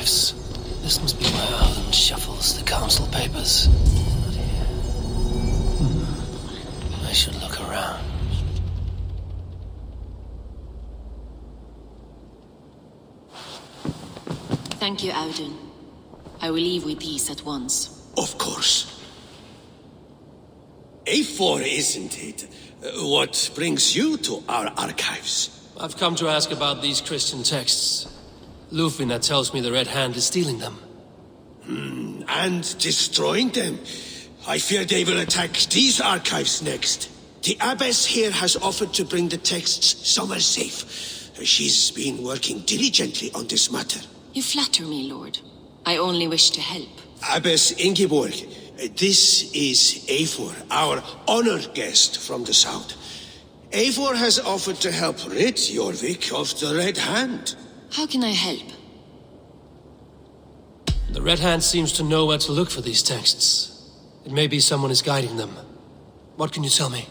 archives. This must be where Alan shuffles the council papers. Not here. I should look around. Thank you, Auden. I will leave with these at once. Of course. A4, isn't it? What brings you to our archives? I've come to ask about these Christian texts. Lufina tells me the Red Hand is stealing them. And destroying them. I fear they will attack these archives next. The Abbess here has offered to bring the texts somewhere safe. She's been working diligently on this matter. You flatter me, Lord. I only wish to help. Abbess Ingeborg, this is Eivor, our honored guest from the south. Eivor has offered to help rid Jorvik of the Red Hand. How can I help? The Red Hand seems to know where to look for these texts. It may be someone is guiding them. What can you tell me?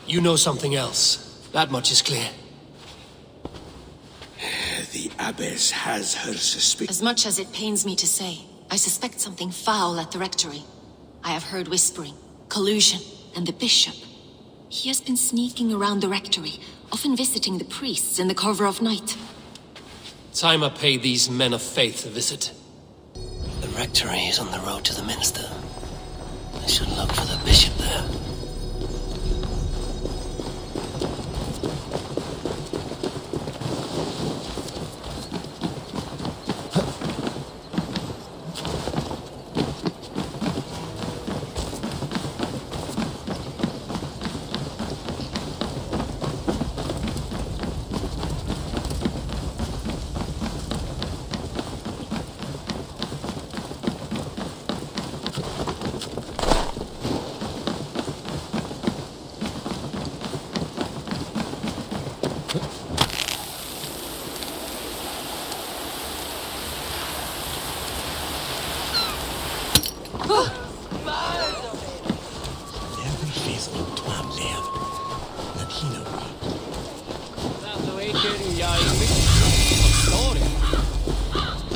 You know something else. That much is clear. The Abbess has her suspicions. As much as it pains me to say, I suspect something foul at the rectory. I have heard whispering, collusion, and the bishop. He has been sneaking around the rectory, often visiting the priests in the cover of night. Time I pay these men of faith a visit. The rectory is on the road to the minster. I should look for the bishop there.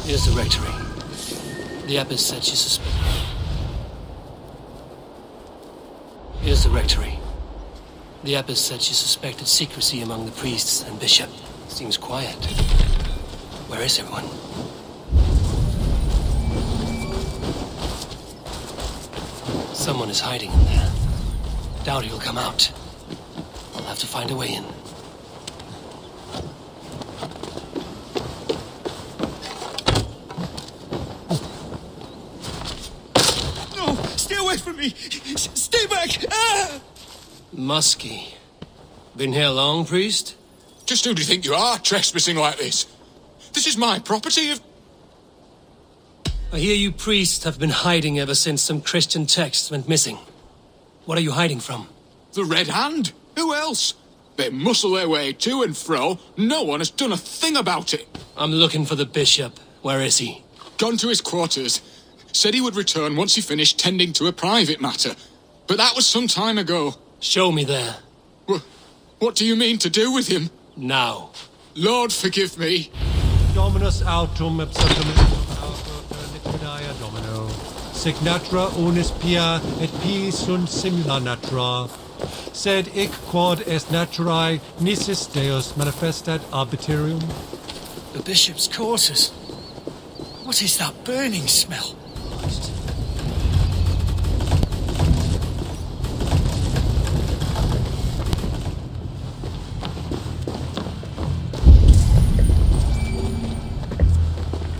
Here's the rectory. The abbess said she suspected. Here's the rectory. The abbess said she suspected secrecy among the priests and bishop. Seems quiet. Where is everyone? Someone is hiding in there. Doubt he'll come out. I'll have to find a way in. From me! Stay back! Ah! Muskie. Been here long, priest? Just who do you think you are, trespassing like this? This is my property. I hear you priests have been hiding ever since some Christian texts went missing. What are you hiding from? The Red Hand? Who else? They muscle their way to and fro. No one has done a thing about it. I'm looking for the bishop. Where is he? Gone to his quarters. Said he would return once he finished tending to a private matter. But that was some time ago. Show me there. What do you mean to do with him? Now. Lord, forgive me. Dominus autum ipsatum liquidae domino. Signatra unis pia et pi sunt simula natura. Sed ic quod est naturae nisis Deus manifestat arbitrium. The bishop's quarters. What is that burning smell?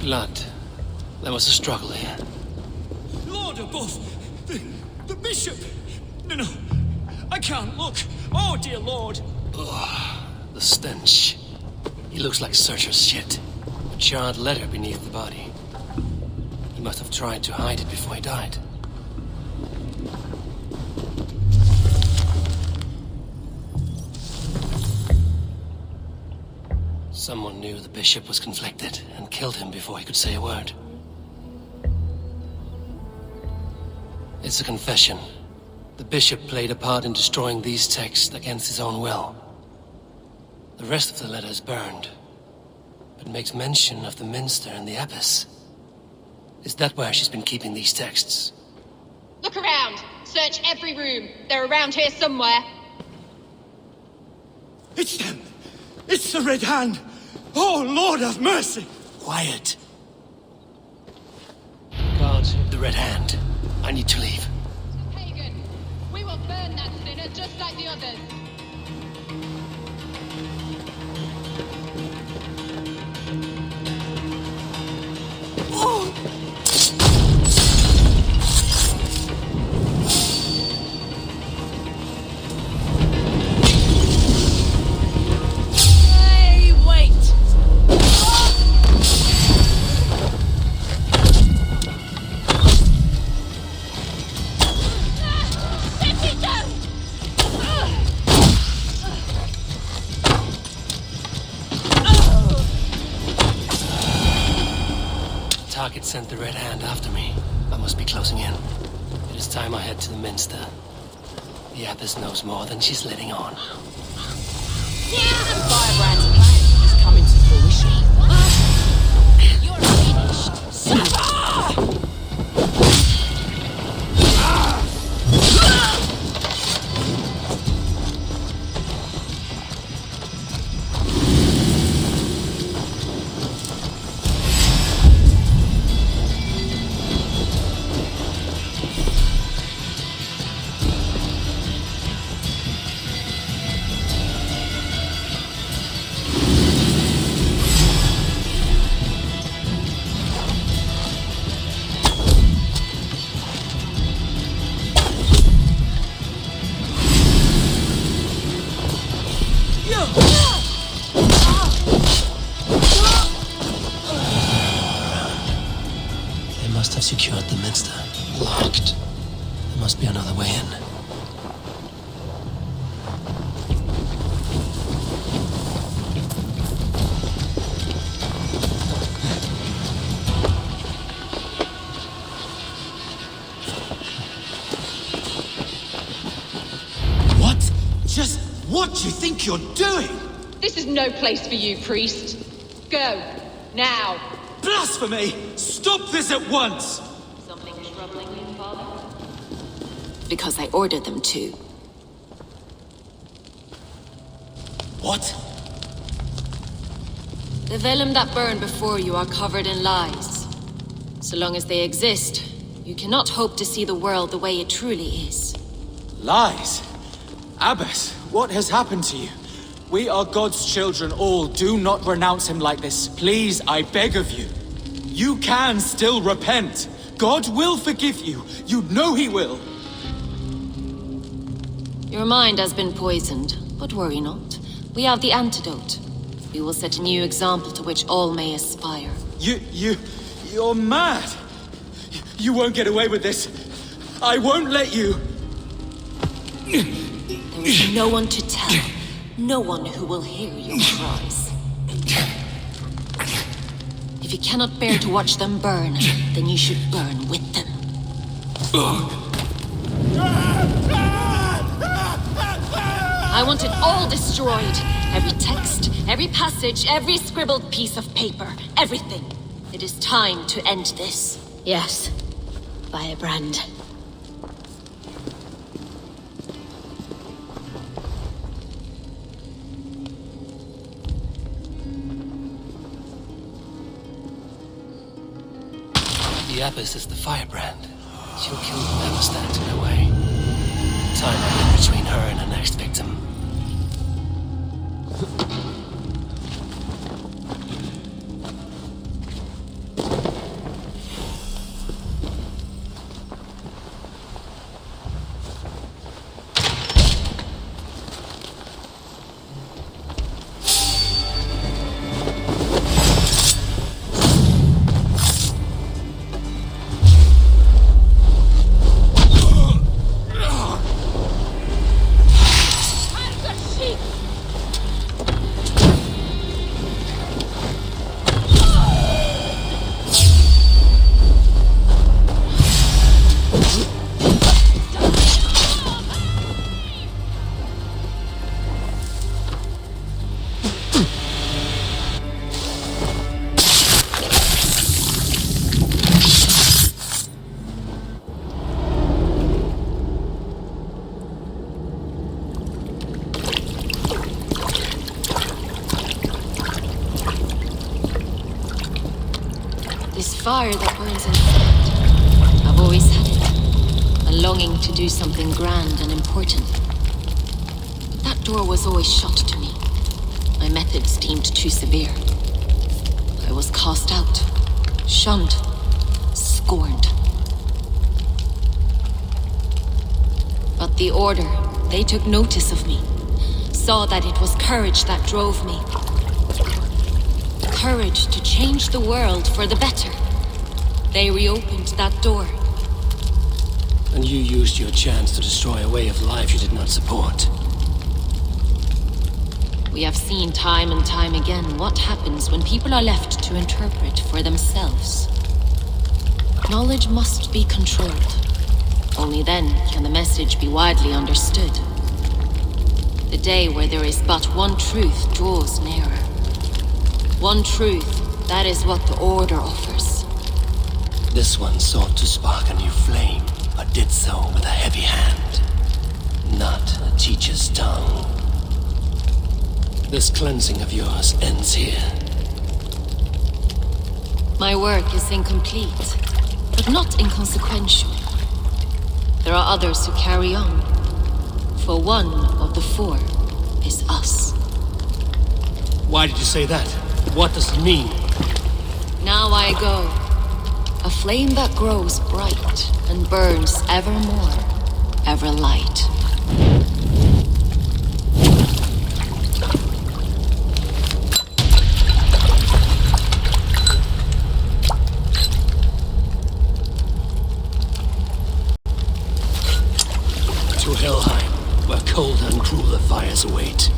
Blood. There was a struggle here. Lord above! The bishop! No, I can't look! Oh, dear Lord! Ugh, the stench. He looks like Searcher's shit. A charred letter beneath the body. He must have tried to hide it before he died. Someone knew the bishop was conflicted and killed him before he could say a word. It's a confession. The bishop played a part in destroying these texts against his own will. The rest of the letter is burned, It makes mention of the Minster and the Abbess. Is that where she's been keeping these texts? Look around. Search every room. They're around here somewhere. It's them! It's the Red Hand! Oh, Lord have mercy! Quiet. God, the Red Hand. I need to leave. Pagan, we will burn that sinner just like the others. Hey, wait! Target sent the Red Hand after me. I must be closing in. It is time I head to the Minster. The Abbess knows more than she's letting on. Firebrand's plan is coming to fruition. You're finished. They must have secured the Minster. Locked. There must be another way in. What? Just what do you think you're doing? This is no place for you, priest. Go. Now. Blasphemy! Stop this at once! Something troubling you, Father? Because I ordered them to. What? The vellum that burned before you are covered in lies. So long as they exist, you cannot hope to see the world the way it truly is. Lies? Abbess, what has happened to you? We are God's children all. Do not renounce him like this. Please, I beg of you. You can still repent. God will forgive you. You know he will. Your mind has been poisoned, but worry not. We have the antidote. We will set a new example to which all may aspire. You're mad. You won't get away with this. I won't let you. There is no one to tell. No one who will hear your cries. If you cannot bear to watch them burn, then you should burn with them. I want it all destroyed. Every text, every passage, every scribbled piece of paper. Everything. It is time to end this. Yes. Firebrand. The Abbess is the Firebrand. She'll kill whoever stands in her way. Time ahead between her and her next victim. fire that burns inside. I've always had it. A longing to do something grand and important. But that door was always shut to me. My methods deemed too severe. I was cast out, shunned, scorned. But the Order, they took notice of me. Saw that it was courage that drove me. Courage to change the world for the better. They reopened that door. And you used your chance to destroy a way of life you did not support. We have seen time and time again what happens when people are left to interpret for themselves. Knowledge must be controlled. Only then can the message be widely understood. The day where there is but one truth draws nearer. One truth, that is what the Order offers. This one sought to spark a new flame, but did so with a heavy hand, not a teacher's tongue. This cleansing of yours ends here. My work is incomplete, but not inconsequential. There are others who carry on. For one of the four is us. Why did you say that? What does it mean? Now I go. A flame that grows bright and burns ever more, ever light. To Helheim, where cold and crueler fires await.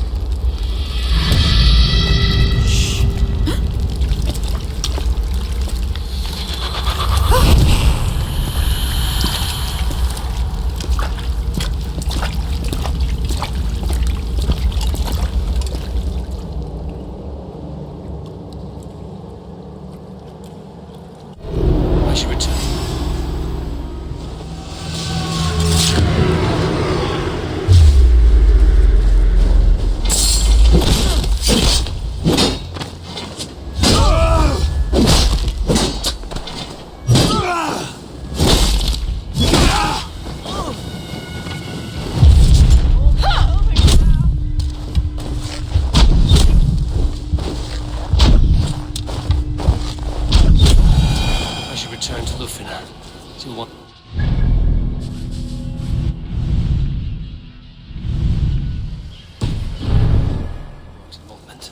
I should return. Return to Lufina. Till one. Movement.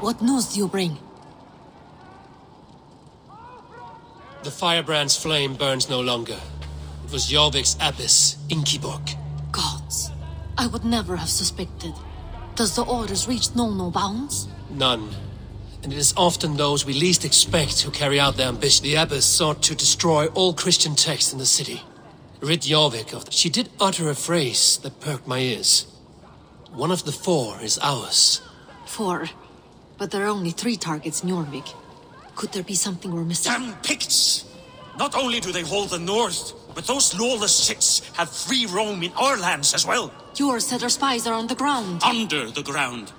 What news do you bring? The firebrand's flame burns no longer. It was Jorvik's abyss, Inkiborg. Gods, I would never have suspected. Does the Orders reach no bounds? None. And it is often those we least expect who carry out their ambition. The abbess sought to destroy all Christian texts in the city. Rid Jorvik of them. She did utter a phrase that perked my ears. One of the four is ours. 4. But there are only 3 targets in Jorvik. Could there be something we're missing? Damn Picts! Not only do they hold the north, but those lawless shits have free roam in our lands as well. Yours said our spies are on the ground. Under the ground.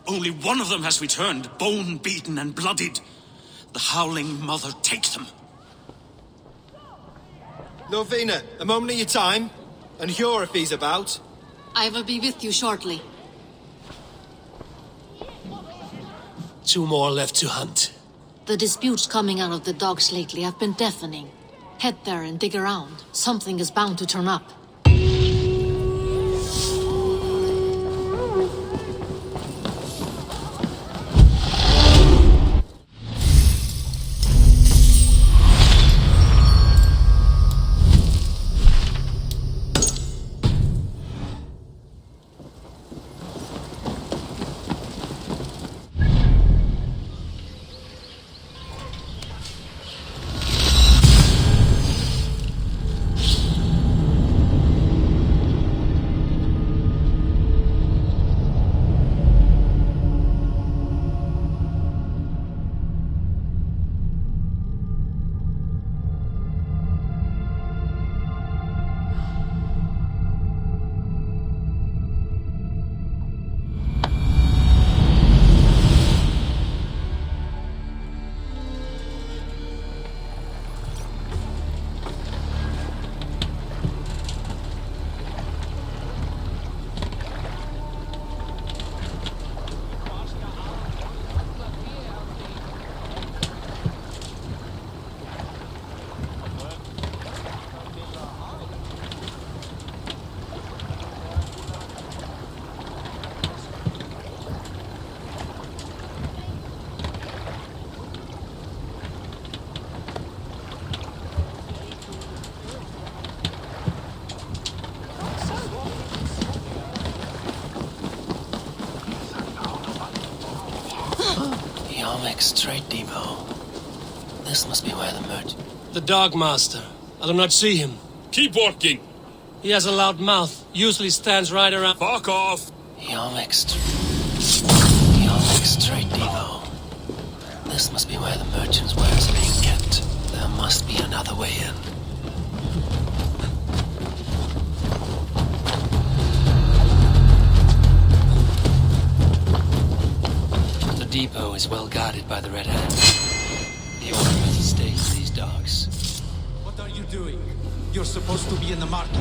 Only one of them has returned, bone-beaten and bloodied. The Howling Mother take them. Lovina, a moment of your time. And Hjor, if he's about. I will be with you shortly. 2 more left to hunt. The disputes coming out of the dogs lately have been deafening. Head there and dig around. Something is bound to turn up. Straight depot. This must be where the merchant... The dog master. I do not see him. Keep working. He has a loud mouth. Usually stands right around... Fuck off. Yarmik Straight depot. This must be where the merchant's wares are being kept. There must be another way in. The depot is well guarded by the Red Hand. The order is to stay for these dogs. What are you doing? You're supposed to be in the market.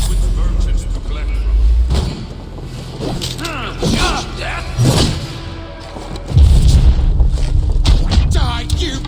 Which merchants to collect from? Die, you!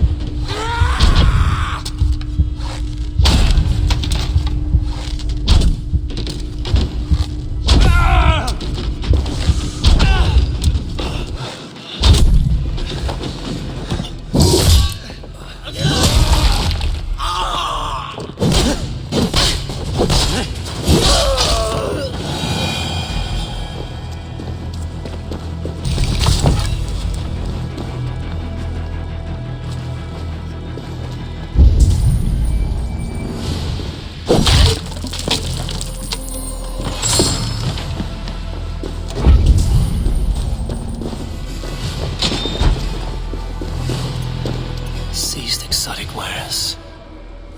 Seized exotic wares.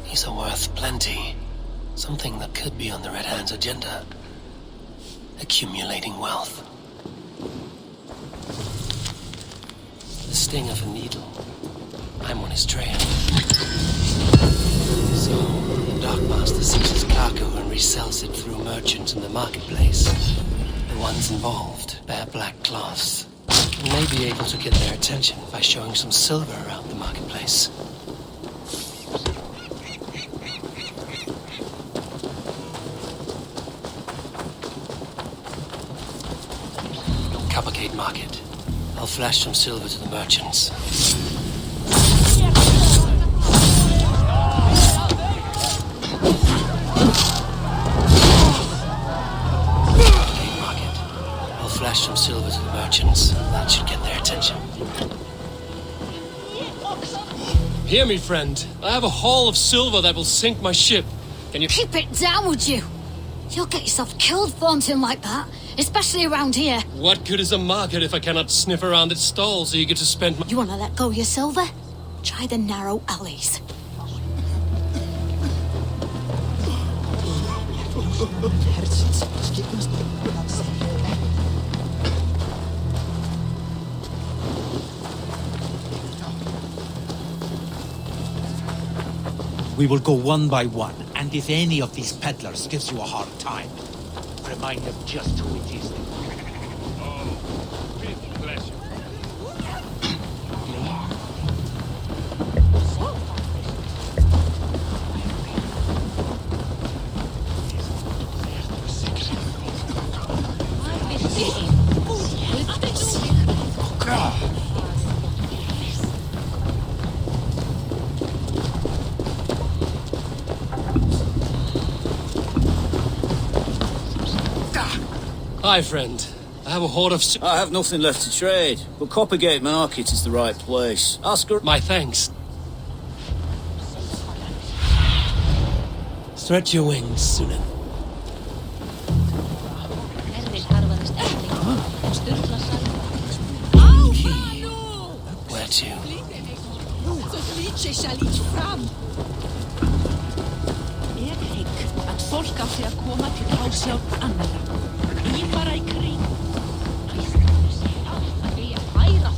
These are worth plenty. Something that could be on the Red Hand's agenda. Accumulating wealth. The sting of a needle. I'm on his trail. So, the Dockmaster seizes cargo and resells it through merchants in the marketplace. The ones involved bear black cloths. And may be able to get their attention by showing some silver around the marketplace. Coppercade Market. I'll flash some silver to the merchants. Coppercade Market. I'll flash some silver to the merchants. That should get their attention. Hear me, friend. I have a haul of silver that will sink my ship. Can you... Keep it down, would you? You'll get yourself killed flaunting like that, especially around here. What good is a market if I cannot sniff around its stalls eager to spend my... You want to let go of your silver? Try the narrow alleys. We will go one by one, and And if any of these peddlers gives you a hard time, remind them just who it is. Hi, friend. I have a hoard of... I have nothing left to trade, but Coppergate Market is the right place. Ask her... My thanks. Stretch your wings, Sunan. Where to? Að fólk á sig að koma til hásjálf annarra. Ég fara í kring. Að ég færa.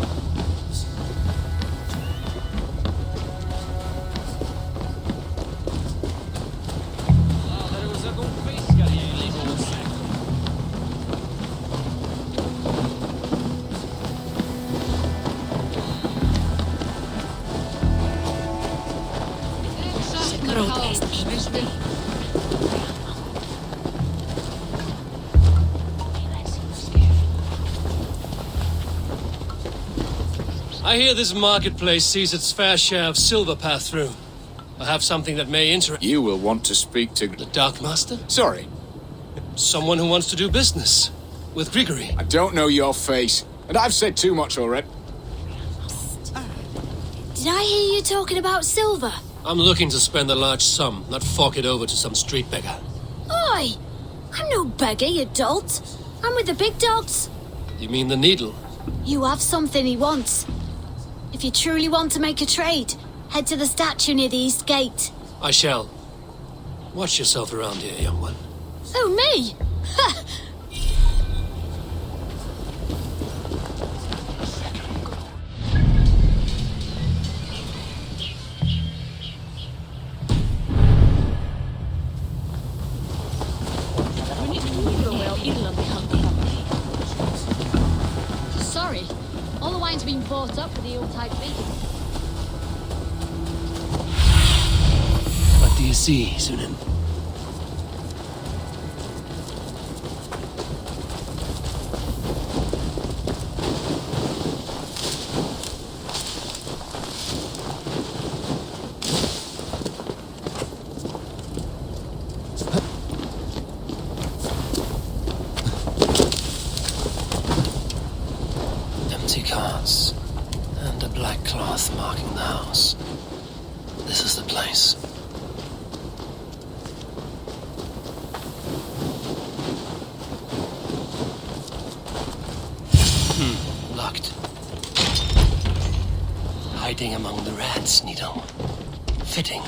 I hear this marketplace sees its fair share of silver pass through. I have something that may interest... You will want to speak to... The Dark Master? Sorry. Someone who wants to do business. With Grigory. I don't know your face, and I've said too much already. Did I hear you talking about silver? I'm looking to spend a large sum, not fork it over to some street beggar. Oi! I'm no beggar, you dolt. I'm with the big dogs. You mean the needle? You have something he wants. If you truly want to make a trade, head to the statue near the east gate. I shall. Watch yourself around here, young one. Oh, me? Ha! Sorry, all the wine's been bought up for the old-type beef. What do you see, Sunan? Empty carts, and a black cloth marking the house. This is the place. Locked. Hiding among the rats, Needle. Fitting.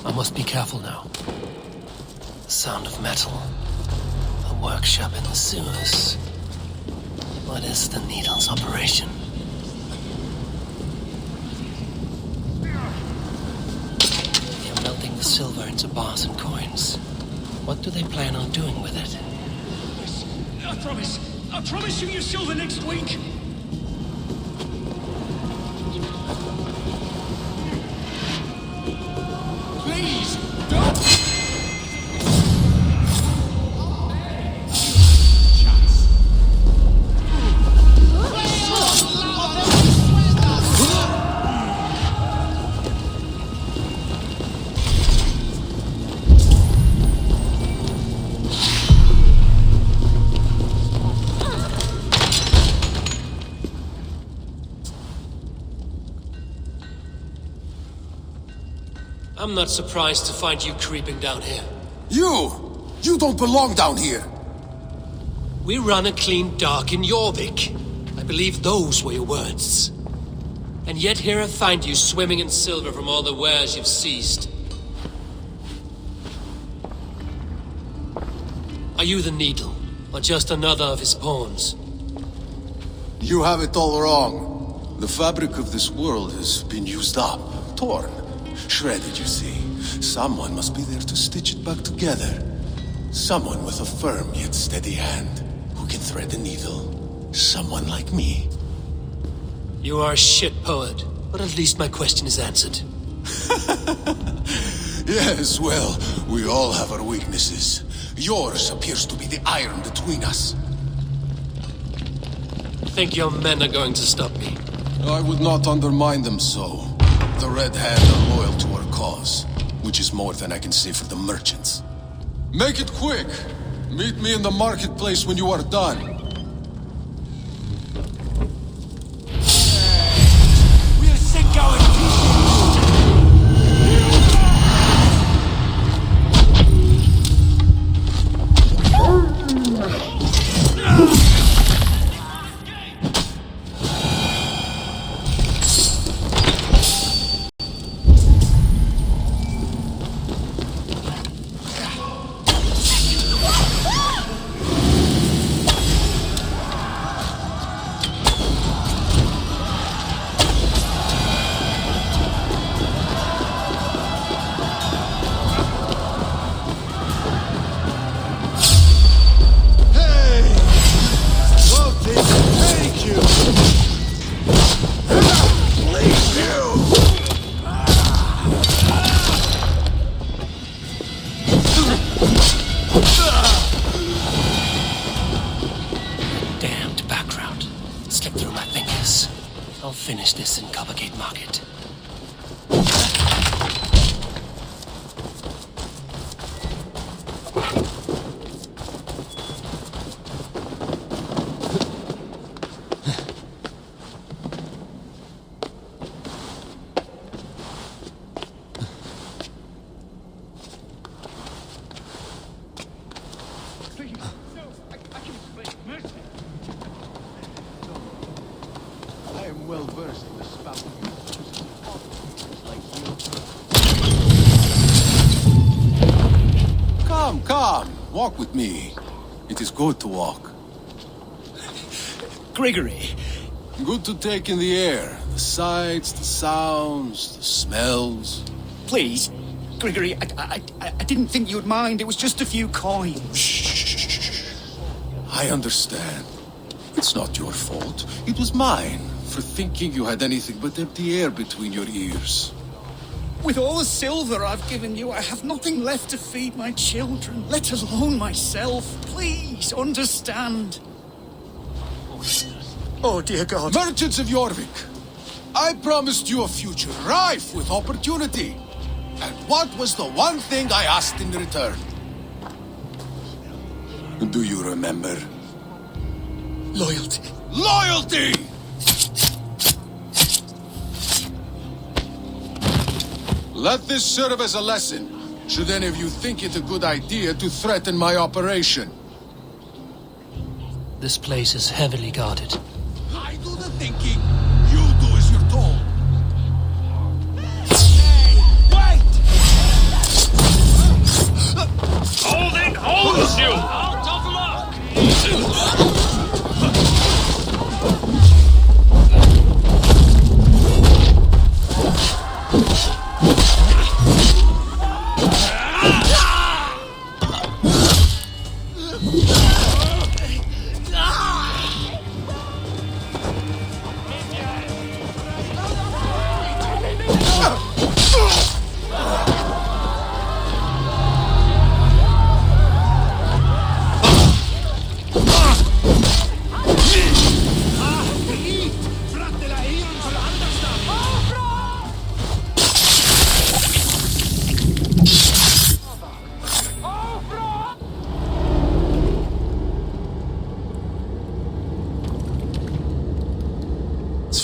I must be careful now. The sound of metal. A workshop in the sewers. What is the Needle's operation? They're melting the silver into bars and coins. What do they plan on doing with it? I promise you your silver next week. Please, don't! I'm not surprised to find you creeping down here. You! You don't belong down here! We run a clean dock in Jorvik. I believe those were your words. And yet here I find you swimming in silver from all the wares you've seized. Are you the Needle, or just another of his pawns? You have it all wrong. The fabric of this world has been used up, torn, shredded, you see. Someone must be there to stitch it back together. Someone with a firm yet steady hand, who can thread the needle. Someone like me. You are a shit poet, but at least my question is answered. Yes, well, we all have our weaknesses. Yours appears to be the iron between us. Think your men are going to stop me? I would not undermine them so. The Red Hand are loyal to our cause, which is more than I can say for the merchants. Make it quick! Meet me in the marketplace when you are done. We'll set going. Finish this in Coppergate Market. Walk with me. It is good to walk. Gregory. Good to take in the air. The sights, the sounds, the smells. Please, Gregory, I didn't think you'd mind. It was just a few coins. Shh. I understand. It's not your fault. It was mine for thinking you had anything but empty air between your ears. With all the silver I've given you, I have nothing left to feed my children, let alone myself. Please, understand. Oh, dear God. Merchants of Jorvik, I promised you a future rife with opportunity. And what was the one thing I asked in return? Do you remember? Loyalty. Loyalty! Let this serve as a lesson, should any of you think it a good idea to threaten my operation. This place is heavily guarded. I do the thinking, you do as you're told. Hey, wait! Holding holds you! Out of luck!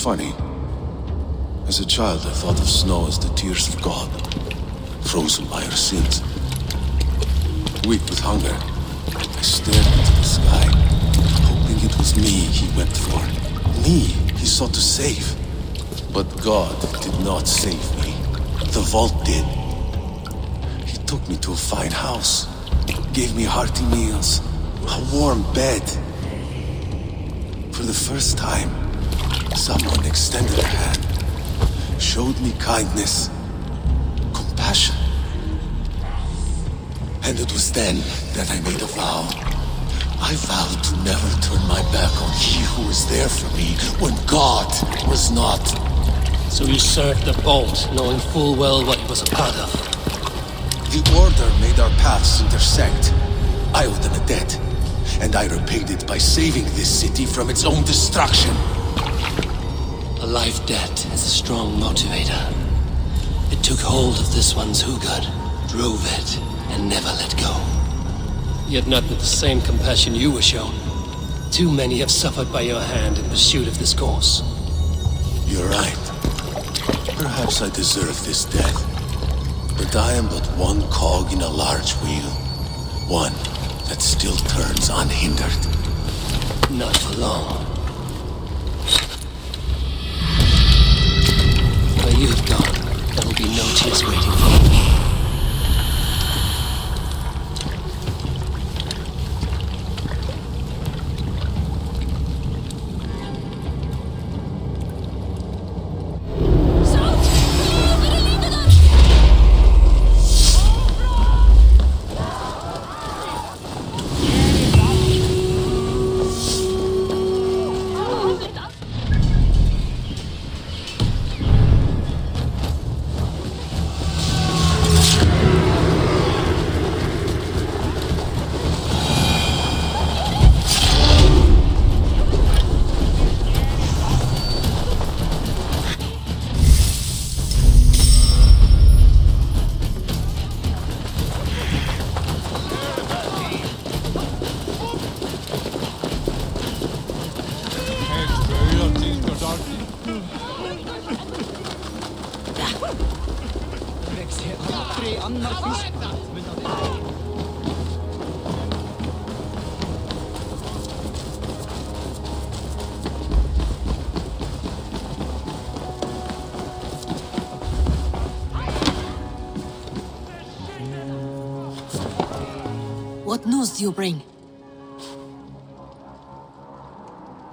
Funny. As a child, I thought of snow as the tears of God, frozen by our sins. Weak with hunger, I stared into the sky, hoping it was me he wept for. Me he sought to save. But God did not save me. The vault did. He took me to a fine house, gave me hearty meals, a warm bed. For the first time, someone extended a hand, showed me kindness, compassion. And it was then that I made a vow. I vowed to never turn my back on he who was there for me when God was not. So you served the Vault, knowing full well what it was a part of. The Order made our paths intersect. I owed them a debt, and I repaid it by saving this city from its own destruction. A life debt is a strong motivator. It took hold of this one's Hugad, drove it, and never let go. Yet not with the same compassion you were shown. Too many have suffered by your hand in pursuit of this cause. You're right. Perhaps I deserve this death. But I am but one cog in a large wheel. One that still turns unhindered. Not for long. Where you have gone, there will be no tears waiting for me. What news do you bring?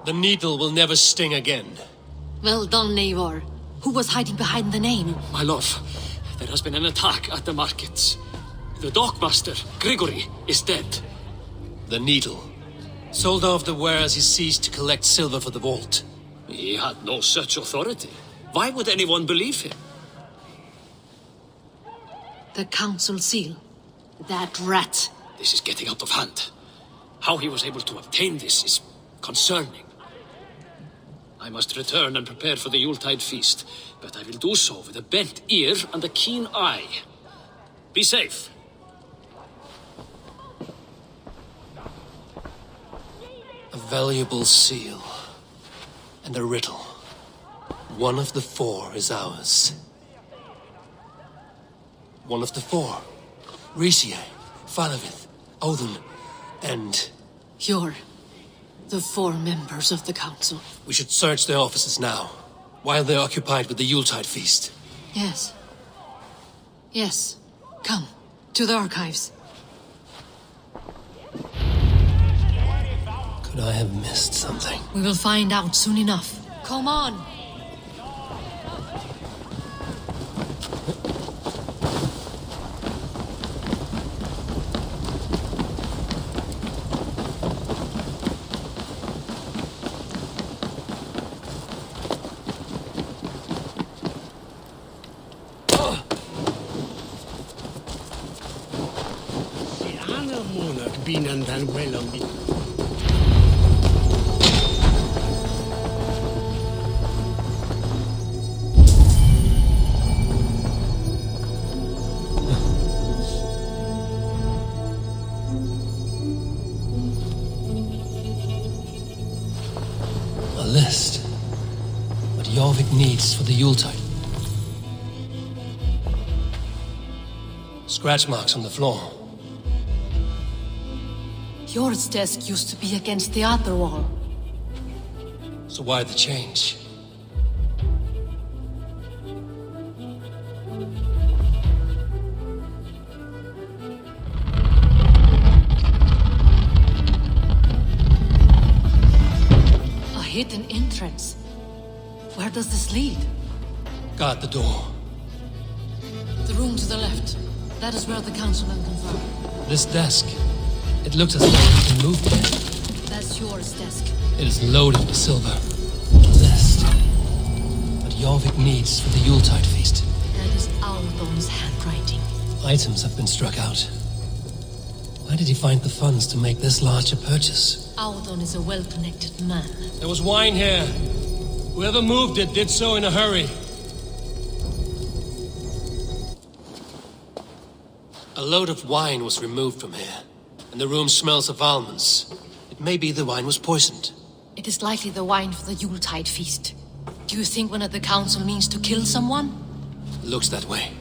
The needle will never sting again. Well done, Eivor. Who was hiding behind the name? My lord, there has been an attack at the markets. The dockmaster, Grigory, is dead. The needle. Sold off the wares he seized to collect silver for the vault. He had no such authority. Why would anyone believe him? The council seal. That rat. This is getting out of hand. How he was able to obtain this is concerning. I must return and prepare for the Yuletide feast, but I will do so with a bent ear and a keen eye. Be safe. A valuable seal. And a riddle. One of the four is ours. One of the four. Riesier, Falavith, Odin, and... You're the four members of the council. We should search their offices now, while they're occupied with the Yuletide feast. Yes. Yes. Come, to the archives. Could I have missed something? We will find out soon enough. Come on! A list. What Jorvik needs for the Yuletide. Scratch marks on the floor. Fjord's desk used to be against the other wall. So why the change? A hidden entrance. Where does this lead? Guard the door. The room to the left. That is where the councilman confirmed. This desk. It looks as though it can move here. That's Fjord's desk. It is loaded with silver. List. What Jorvik needs for the Yuletide feast. That is Aldon's handwriting. Items have been struck out. Where did he find the funds to make this large a purchase? Aldon is a well-connected man. There was wine here. Whoever moved it did so in a hurry. A load of wine was removed from here, and the room smells of almonds. It may be the wine was poisoned. It is likely the wine for the Yuletide feast. Do you think one of the council means to kill someone? Looks that way.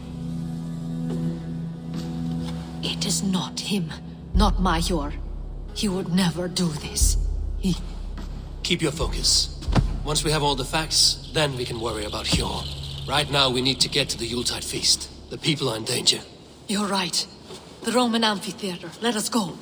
It is not him, not Major. He would never do this. Keep your focus. Once we have all the facts, then we can worry about Hjor. Right now, we need to get to the Yuletide feast. The people are in danger. You're right. The Roman amphitheater. Let us go.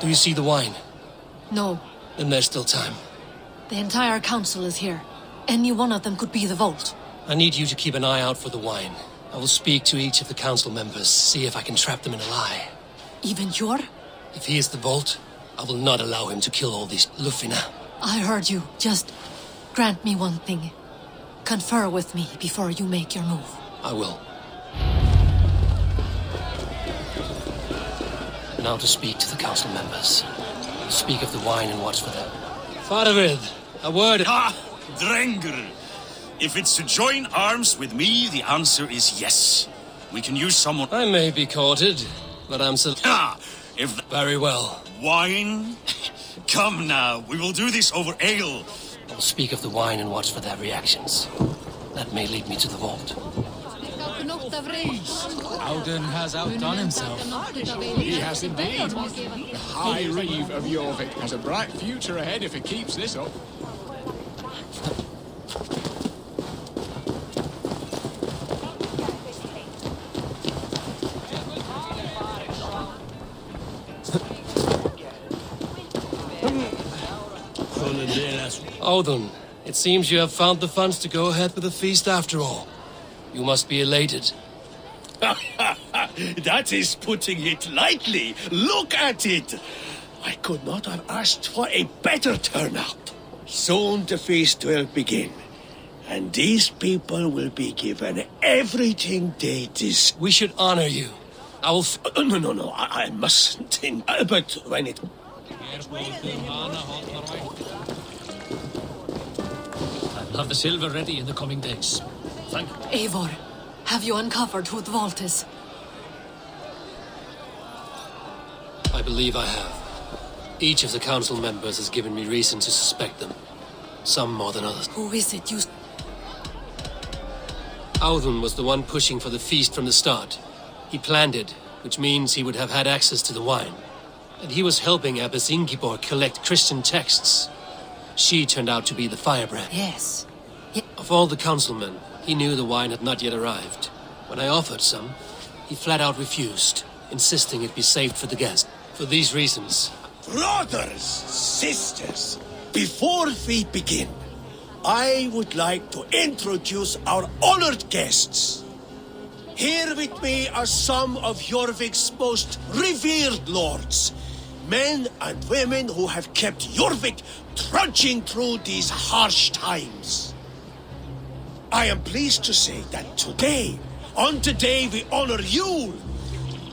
Do you see the wine? No. Then there's still time. The entire council is here. Any one of them could be the vault. I need you to keep an eye out for the wine. I will speak to each of the council members, see if I can trap them in a lie. Even Hjor? If he is the vault, I will not allow him to kill all these Lufina. I heard you. Just grant me one thing. Confer with me before you make your move. I will. Now to speak to the council members. Speak of the wine and watch for them. Faravid, a word. Ha! Drengr! If it's to join arms with me, the answer is yes. We can use someone... I may be courted, but I'm so... Ha! If... Very well. Wine? Come now, we will do this over ale. I'll speak of the wine and watch for their reactions. That may lead me to the vault. Alden has outdone himself. He has indeed. The High Reeve of Jorvik has a bright future ahead if it keeps this up. Odin, it seems you have found the funds to go ahead with the feast after all. You must be elated. That is putting it lightly. Look at it. I could not have asked for a better turnout. Soon the feast will begin. And these people will be given everything they deserve. We should honor you. I will... No, I mustn't. But when it... I'll have the silver ready in the coming days. Thank you. Eivor, have you uncovered who the vault is? I believe I have. Each of the council members has given me reason to suspect them. Some more than others. Who is it you... Audun was the one pushing for the feast from the start. He planned it, which means he would have had access to the wine. And he was helping Abbess Ingeborg collect Christian texts. She turned out to be the firebrand. Yes. Of all the councilmen, he knew the wine had not yet arrived. When I offered some, he flat out refused, insisting it be saved for the guest. For these reasons... Brothers, sisters, before we begin, I would like to introduce our honored guests. Here with me are some of Jorvik's most revered lords. Men and women who have kept Jorvik trudging through these harsh times. I am pleased to say that today, on today, we honor you.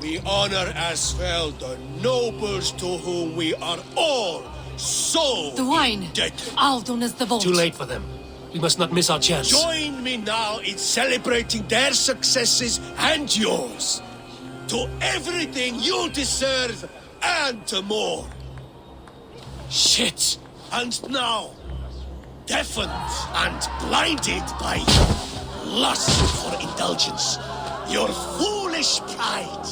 We honor as well the nobles to whom we are all so The wine. indebted. Aldon is the vault. Too late for them. We must not miss our chance. Join me now in celebrating their successes and yours. To everything you deserve and to more. Shit! And now, deafened and blinded by lust for indulgence, your foolish pride,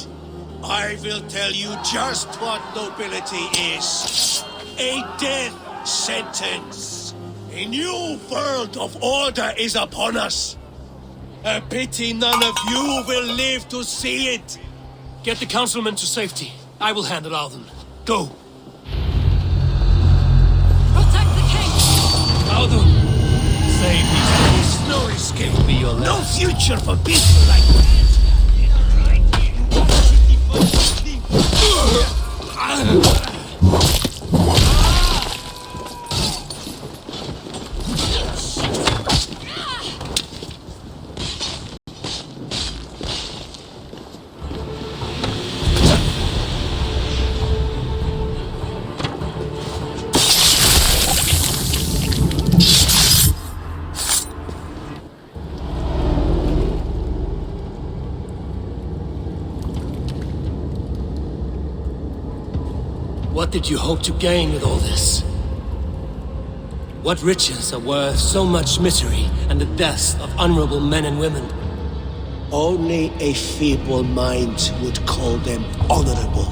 I will tell you just what nobility is. A death sentence. A new world of order is upon us. A pity none of you will live to see it. Get the councilman to safety. I will handle Alden. Go! Protect the king! Alden! Save these fools. No escape. Be your No last. future for people like that. What did you hope to gain with all this? What riches are worth so much misery and the deaths of honorable men and women? Only a feeble mind would call them honorable.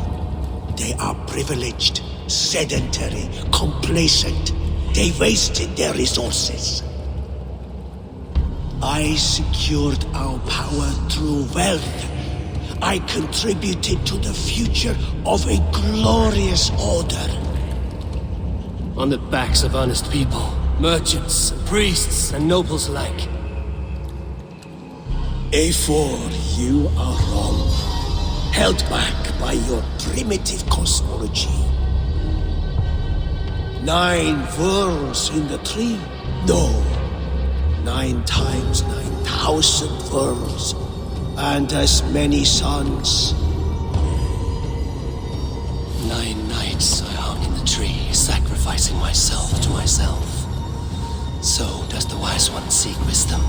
They are privileged, sedentary, complacent. They wasted their resources. I secured our power through wealth. I contributed to the future of a glorious order. On the backs of honest people, merchants, and priests, and nobles alike. A4, you are wrong. Held back by your primitive cosmology. 9 worlds in the tree? No. 9 times 9,000 worlds. And as many suns. 9 nights I hung in the tree, sacrificing myself to myself. So does the wise one seek wisdom.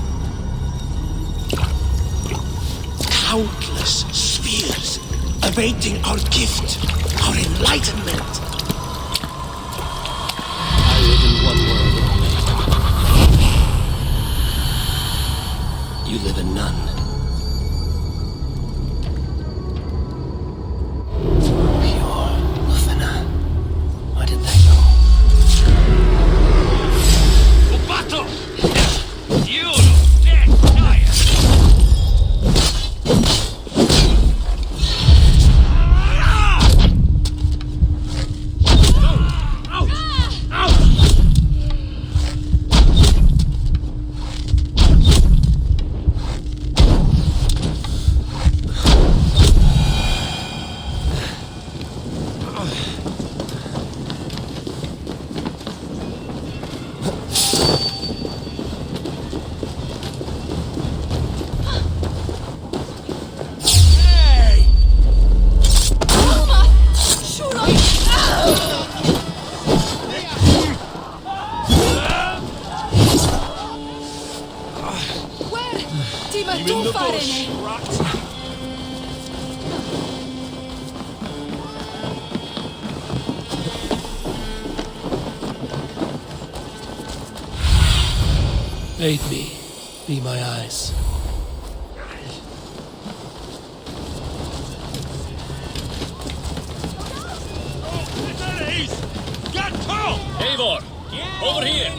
Countless spheres awaiting our gift, our enlightenment. I live in one world only. You live in none. Aid me. Be my eyes. Eivor! Over here!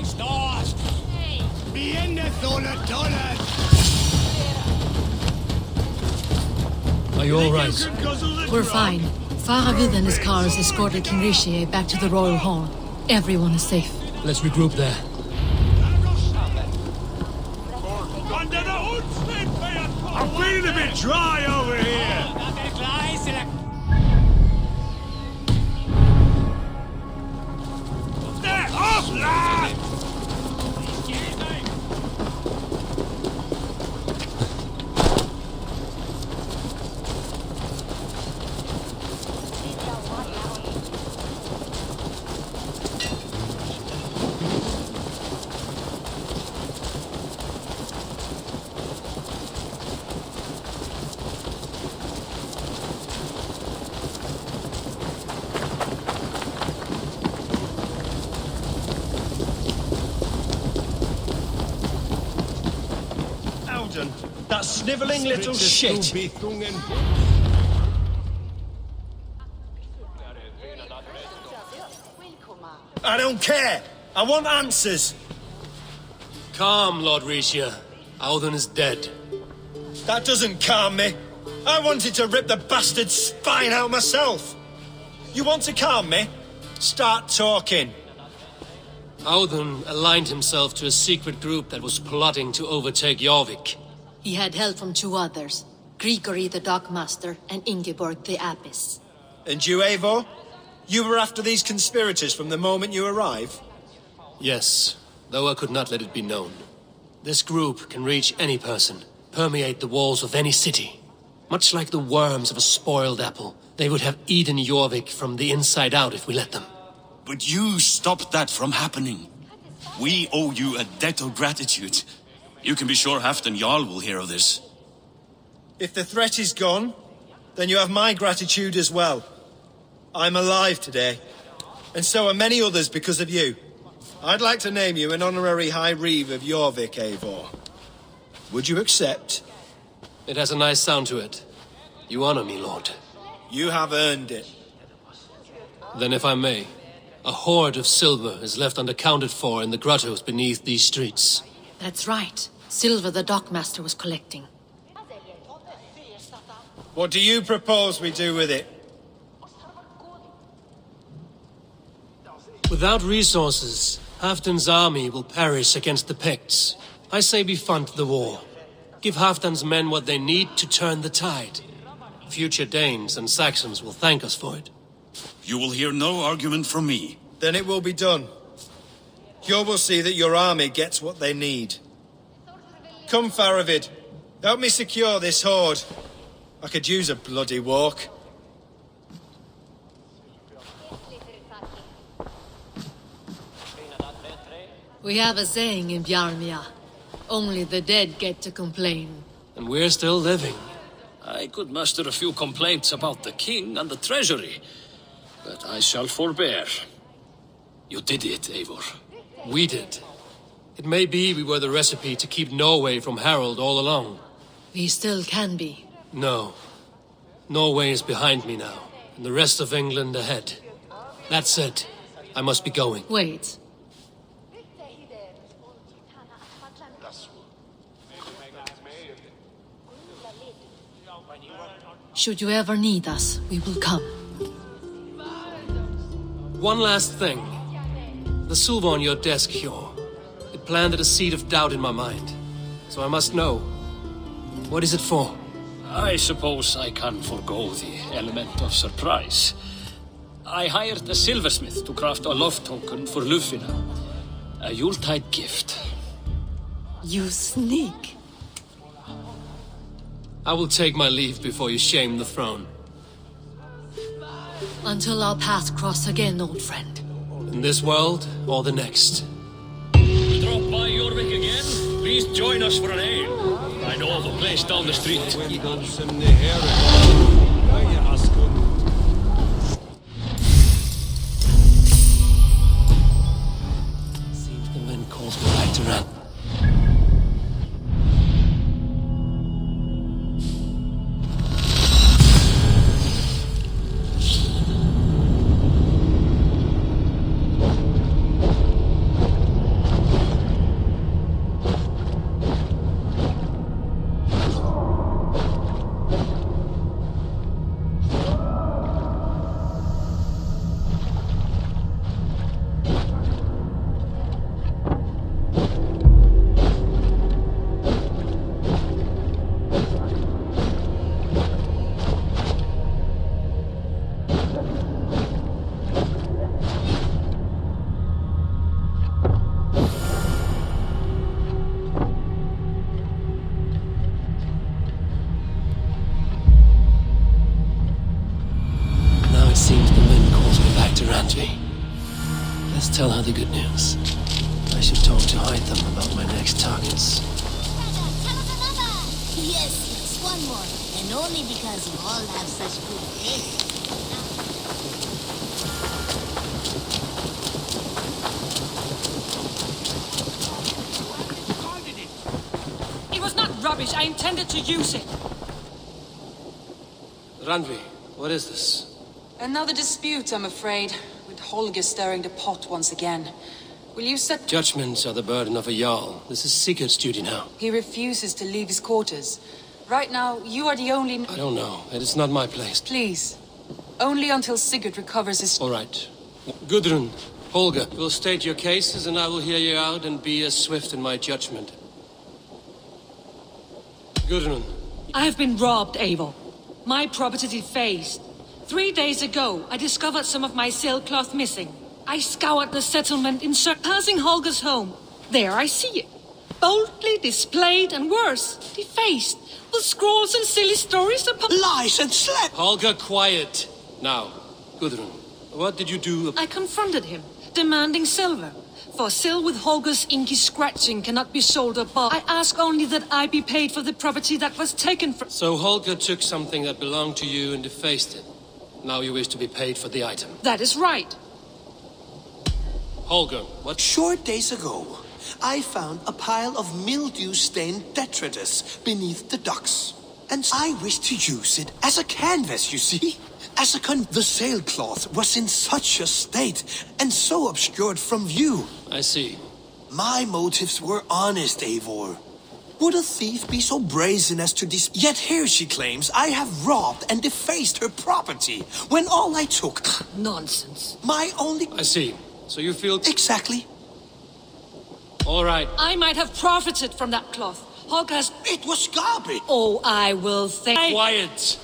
Are you all right? We're fine. Faravid and his cars escorted King Rishi back to the Royal Hall. Everyone is safe. Let's regroup there. I'm feeling a bit dry over here. Step off, lad! That snivelling little shit! I don't care! I want answers! Calm, Lord Rishia. Audun is dead. That doesn't calm me. I wanted to rip the bastard's spine out myself. You want to calm me? Start talking. Audun aligned himself to a secret group that was plotting to overtake Jorvik. He had help from two others, Grigory the Dockmaster and Ingeborg the Abbess. And you, Eivor? You were after these conspirators from the moment you arrived? Yes, though I could not let it be known. This group can reach any person, permeate the walls of any city. Much like the worms of a spoiled apple, they would have eaten Jorvik from the inside out if we let them. But you stopped that from happening. We owe you a debt of gratitude. You can be sure Halfdan Jarl will hear of this. If the threat is gone, then you have my gratitude as well. I'm alive today, and so are many others because of you. I'd like to name you an honorary High Reeve of Jorvik, Eivor. Would you accept? It has a nice sound to it. You honor me, Lord. You have earned it. Then if I may, a hoard of silver is left unaccounted for in the grottos beneath these streets. That's right. Silver the Dockmaster was collecting. What do you propose we do with it? Without resources, Halfdan's army will perish against the Picts. I say we fund the war. Give Halfdan's men what they need to turn the tide. Future Danes and Saxons will thank us for it. You will hear no argument from me. Then it will be done. You will see that your army gets what they need. Come, Faravid. Help me secure this hoard. I could use a bloody walk. We have a saying in Bjarmia. Only the dead get to complain. And we're still living. I could muster a few complaints about the king and the treasury, but I shall forbear. You did it, Eivor. We did. It may be we were the recipe to keep Norway from Harald all along. We still can be. No. Norway is behind me now, and the rest of England ahead. That said, I must be going. Wait. Should you ever need us, we will come. One last thing. The silver on your desk, Hjor. It planted a seed of doubt in my mind. So I must know. What is it for? I suppose I can forgo the element of surprise. I hired a silversmith to craft a love token for Lufina. A Yuletide gift. You sneak. I will take my leave before you shame the throne. Until our paths cross again, old friend. In this world, or the next. Drop by Jorvik again? Please join us for an ale. I know of a place down the street. Seems the men calls me back to run. Let's tell her the good news. I should talk to Hytham about my next targets. Yes, it's one more, and only because you all have such good taste. It was not rubbish. rubbish. I intended to use it. Randvi, what is this? Another dispute, I'm afraid, with Holger stirring the pot once again. Will you set... Judgments are the burden of a Jarl. This is Sigurd's duty now. He refuses to leave his quarters. Right now, you are the only... I don't know. It is not my place. Please. Only until Sigurd recovers his... All right. Gudrun, Holger, you will state your cases and I will hear you out and be as swift in my judgment. Gudrun. I have been robbed, Eivor. My property defaced. 3 days ago, I discovered some of my sailcloth missing. I scoured the settlement in search, passing Holger's home. There I see it. Boldly displayed and worse, defaced, with scrolls and silly stories upon... Lies and slap! Holger, quiet. Now, Gudrun, what did you do? I confronted him, demanding silver. For Sil with Holger's inky scratching cannot be sold or bought. I ask only that I be paid for the property that was taken from... So Holger took something that belonged to you and defaced it. Now you wish to be paid for the item. That is right. Holger, what? Short days ago, I found a pile of mildew-stained detritus beneath the docks. And I wished to use it as a canvas, you see? The sailcloth was in such a state, and so obscured from view. I see. My motives were honest, Eivor. Would a thief be so brazen as to Yet here she claims I have robbed and defaced her property, when all I took... Nonsense. My only... I see. So you feel... Exactly. All right. I might have profited from that cloth. Holger's... It was garbage. Oh, I will think... Quiet!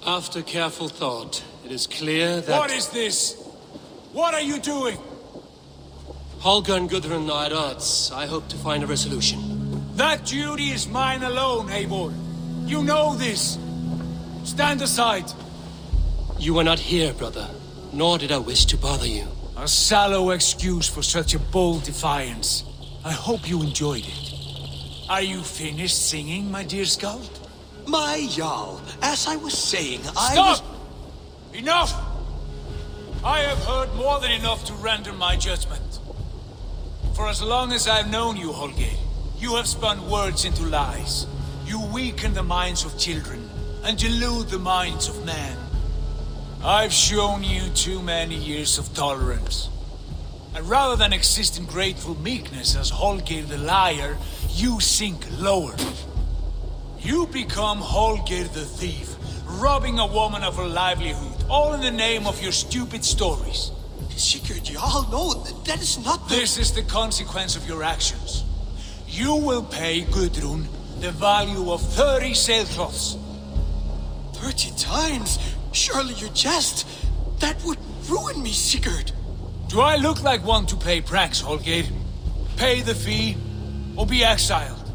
After careful thought, it is clear that... What is this? What are you doing? Holger and Gudrun are at odds. I hope to find a resolution. That duty is mine alone, Eivor. You know this. Stand aside. You were not here, brother. Nor did I wish to bother you. A sallow excuse for such a bold defiance. I hope you enjoyed it. Are you finished singing, my dear Skald? My Jarl, as I was saying, Stop! Enough! I have heard more than enough to render my judgment. For as long as I've known you, Holger, you have spun words into lies. You weaken the minds of children, and delude the minds of men. I've shown you too many years of tolerance. And rather than exist in grateful meekness as Holger the liar, you sink lower. You become Holger the thief, robbing a woman of her livelihood, all in the name of your stupid stories. Sigurd, Jarl, no, that is not the... This is the consequence of your actions. You will pay Gudrun the value of 30 sailcloths. 30 times? Surely you jest. That would ruin me, Sigurd. Do I look like one to play pranks, Holger? Pay the fee, or be exiled.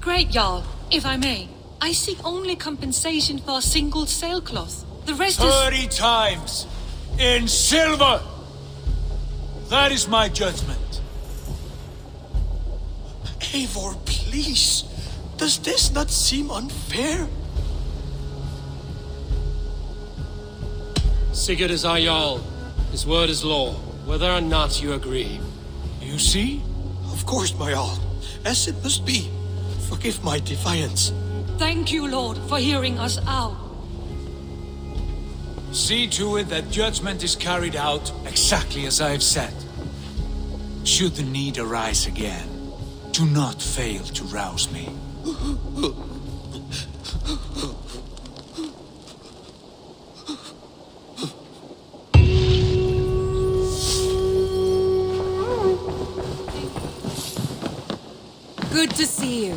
Great, Jarl, if I may. I seek only compensation for a single sailcloth. The rest 30 times! In silver! That is my judgment. Eivor, please. Does this not seem unfair? Sigurd is our Jarl. His word is law, whether or not you agree. You see? Of course, my Jarl. As it must be. Forgive my defiance. Thank you, Lord, for hearing us out. See to it that judgment is carried out exactly as I have said. Should the need arise again, do not fail to rouse me. Good to see you.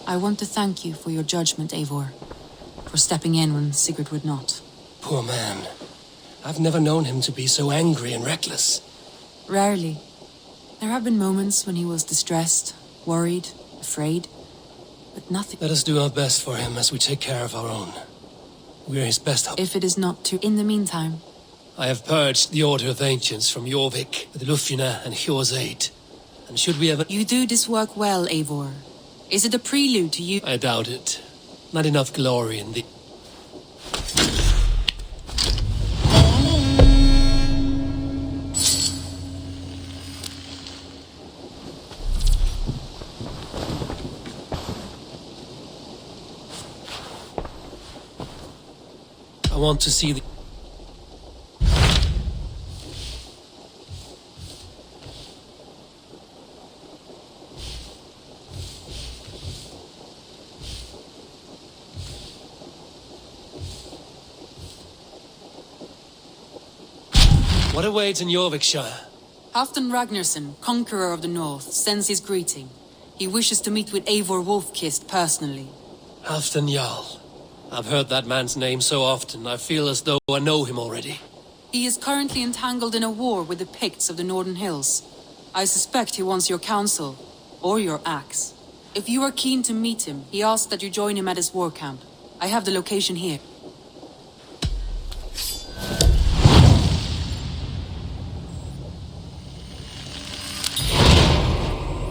I want to thank you for your judgment, Eivor. For stepping in when Sigurd would not. Poor man. I've never known him to be so angry and reckless. Rarely. There have been moments when he was distressed, worried, afraid, but nothing. Let us do our best for him as we take care of our own. We are his best hope. If it is not too... In the meantime... I have purged the Order of Ancients from Jorvik with Lufina and Hjor's aid. And should we ever... You do this work well, Eivor. Is it a prelude to you? I doubt it. Not enough glory in the... I want to see the... What awaits in Jorvikshire? Halfdan Ragnarsson, conqueror of the north, sends his greeting. He wishes to meet with Eivor Wolfkist personally. Halfdan Jarl. I've heard that man's name so often, I feel as though I know him already. He is currently entangled in a war with the Picts of the Northern Hills. I suspect he wants your counsel, or your axe. If you are keen to meet him, he asks that you join him at his war camp. I have the location here.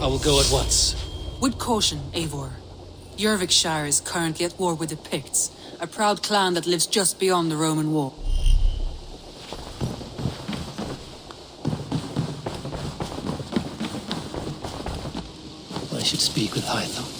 I will go at once. With caution, Eivor. Jorvikshire is currently at war with the Picts, a proud clan that lives just beyond the Roman wall. I should speak with Hytham.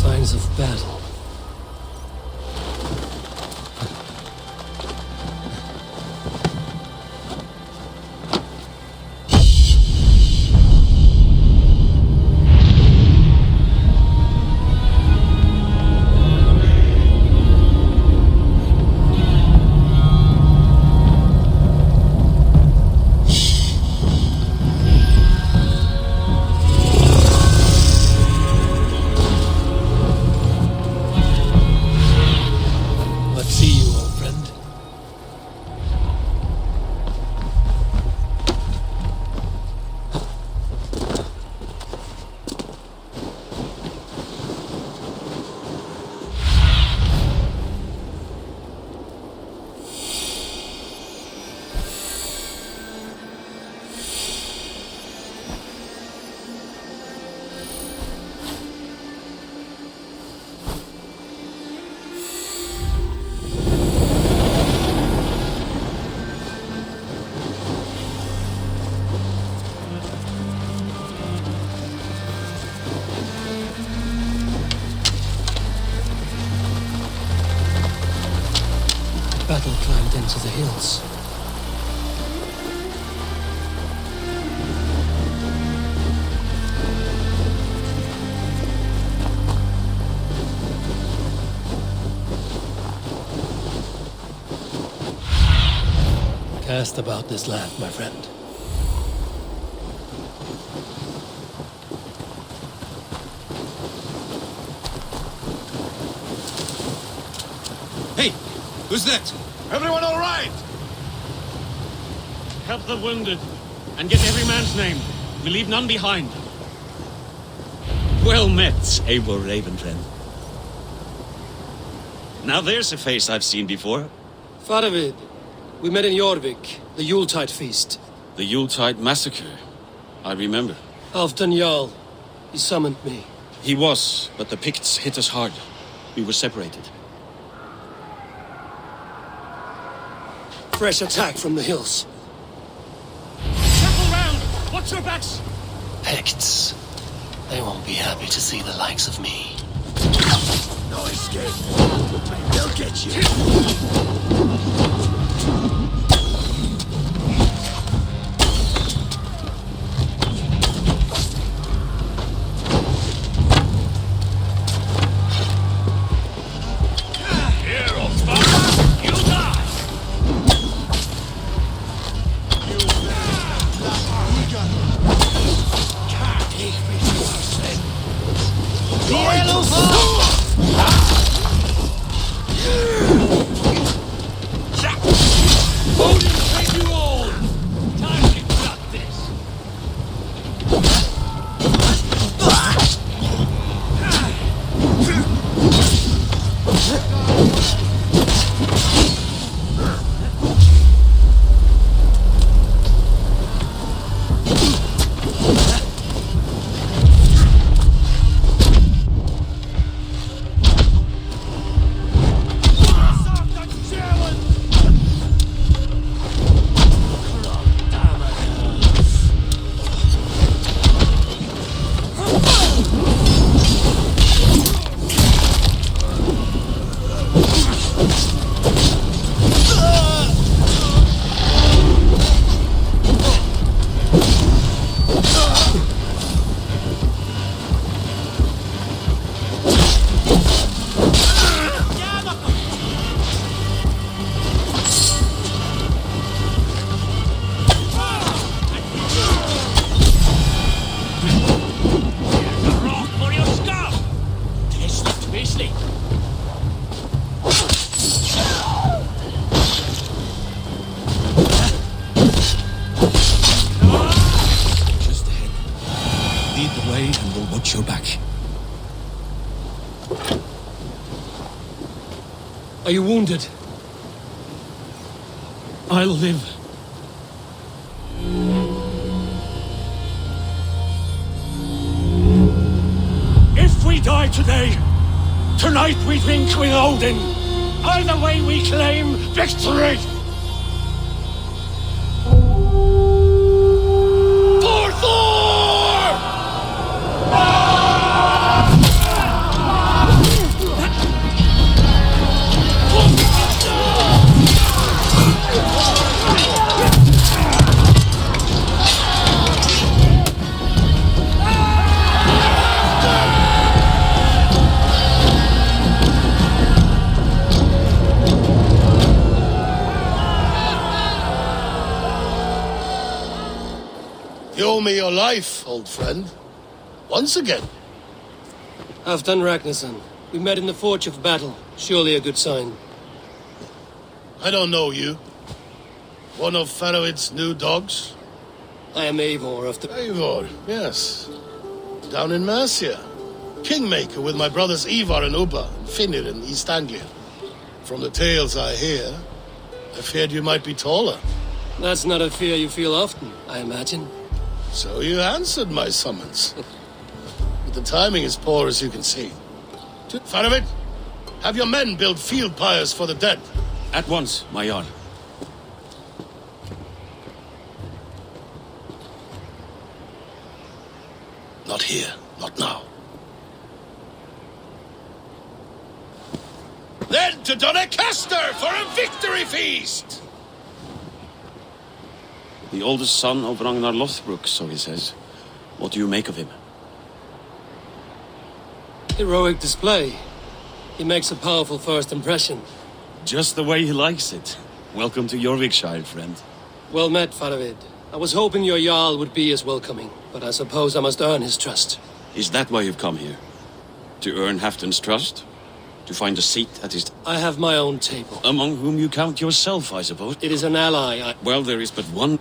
Signs of battle. Battle climbed into the hills. asked about this land, my friend. Hey! Who's that? Everyone all right? Help the wounded, and get every man's name. We leave none behind. Well met, Eivor Ravenfriend. Now there's a face I've seen before. Faravid, we met in Jorvik, the Yuletide feast. The Yuletide massacre. I remember. Halfdan Jarl, he summoned me. He was, but the Picts hit us hard. We were separated. Fresh attack from the hills. Circle round! Watch your backs! Picts. They won't be happy to see the likes of me. No escape. They'll get you. Watch your back. Are you wounded? I'll live. If we die today, tonight we drink with Odin. Either way we claim victory! For Thor! You owe me your life, old friend. Once again. Halfdan Ragnarsson. We met in the Forge of Battle. Surely a good sign. I don't know you. One of Faroid's new dogs? I am Eivor of the... Eivor, yes. Down in Mercia. Kingmaker with my brothers Ivar and Ubba, and Finnr in East Anglia. From the tales I hear, I feared you might be taller. That's not a fear you feel often, I imagine. So you answered my summons. But the timing is poor, as you can see. Faroid, have your men build field pyres for the dead. At once, my Jarl. Not here, not now. Then to Doncaster for a victory feast! The oldest son of Ragnar Lothbrok, so he says. What do you make of him? Heroic display. He makes a powerful first impression. Just the way he likes it. Welcome to Jorvikshire, friend. Well met, Faravid. I was hoping your Jarl would be as welcoming, but I suppose I must earn his trust. Is that why you've come here? To earn Halfdan's trust? To find a seat at his... I have my own table. Among whom you count yourself, I suppose? It is an ally, Well, there is but one...